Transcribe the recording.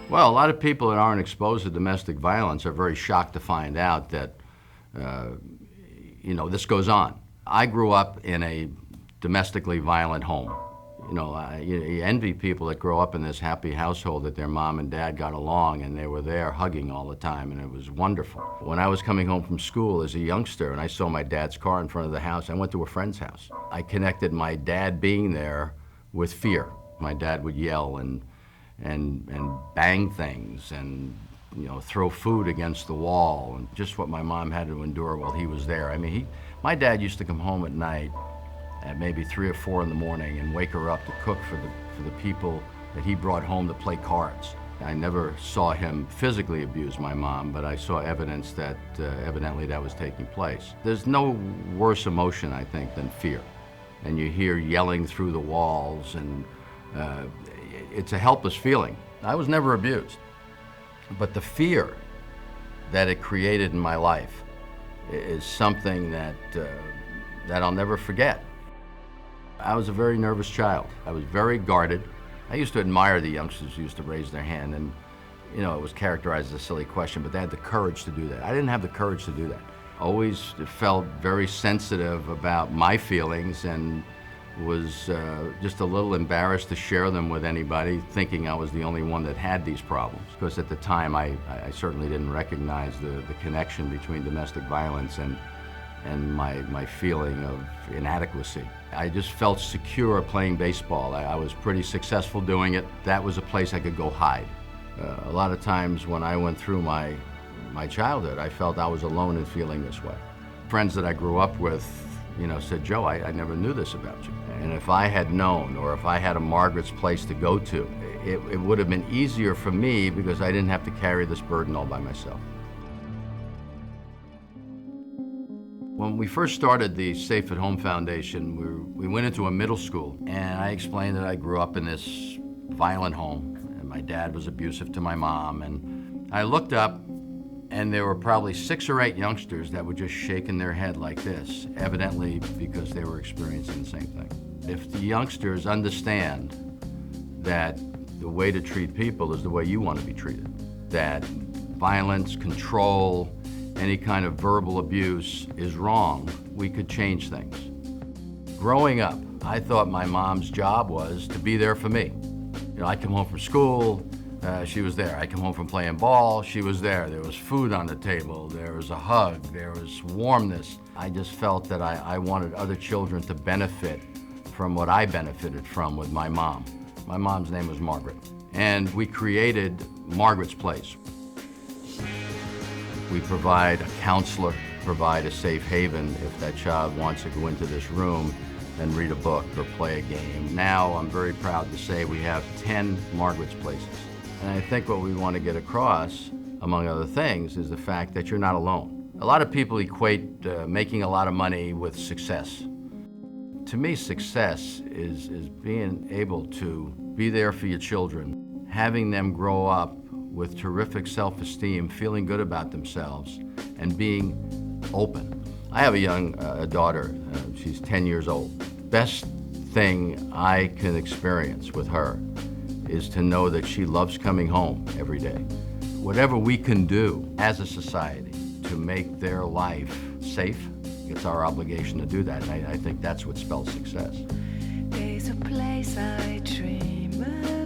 Well, a lot of people that aren't exposed to domestic violence are very shocked to find out that, uh, this goes on. I grew up in a domestically violent home. You envy people that grow up in this happy household that their mom and dad got along and they were there hugging all the time, and it was wonderful. When I was coming home from school as a youngster and I saw my dad's car in front of the house, I went to a friend's house. I connected my dad being there with fear. My dad would yell and bang things and throw food against the wall, and just what my mom had to endure while he was there. I mean, my dad used to come home at night at maybe 3 or 4 in the morning and wake her up to cook for the people that he brought home to play cards. I never saw him physically abuse my mom, but I saw evidence that evidently that was taking place. There's no worse emotion, I think, than fear. And you hear yelling through the walls, and it's a helpless feeling. I was never abused, but the fear that it created in my life is something that I'll never forget. I was a very nervous child. I was very guarded. I used to admire the youngsters who used to raise their hand, and it was characterized as a silly question, but they had the courage to do that. I didn't have the courage to do that. Always felt very sensitive about my feelings and was just a little embarrassed to share them with anybody, thinking I was the only one that had these problems. Because at the time, I certainly didn't recognize the connection between domestic violence and my feeling of inadequacy. I just felt secure playing baseball. I was pretty successful doing it. That was a place I could go hide. A lot of times when I went through my childhood, I felt I was alone in feeling this way. Friends that I grew up with, said, "Joe, I never knew this about you." And if I had known, or if I had a Margaret's place to go to, it would have been easier for me because I didn't have to carry this burden all by myself. When we first started the Safe at Home Foundation, we went into a middle school, and I explained that I grew up in this violent home, and my dad was abusive to my mom, and I looked up, and there were probably 6 or 8 youngsters that were just shaking their head like this, evidently because they were experiencing the same thing. If the youngsters understand that the way to treat people is the way you want to be treated, that violence, control, any kind of verbal abuse is wrong, we could change things. Growing up, I thought my mom's job was to be there for me. I'd come home from school, she was there. I come home from playing ball, she was there. There was food on the table, there was a hug, there was warmness. I just felt that I wanted other children to benefit from what I benefited from with my mom. My mom's name was Margaret, and we created Margaret's Place. We provide a counselor, provide a safe haven if that child wants to go into this room and read a book or play a game. Now, I'm very proud to say we have 10 Margaret's Places. And I think what we want to get across, among other things, is the fact that you're not alone. A lot of people equate making a lot of money with success. To me, success is being able to be there for your children, having them grow up with terrific self-esteem, feeling good about themselves, and being open. I have a young daughter, she's 10 years old. Best thing I can experience with her is to know that she loves coming home every day. Whatever we can do as a society to make their life safe, it's our obligation to do that, and I think that's what spells success. There's a place I dream of.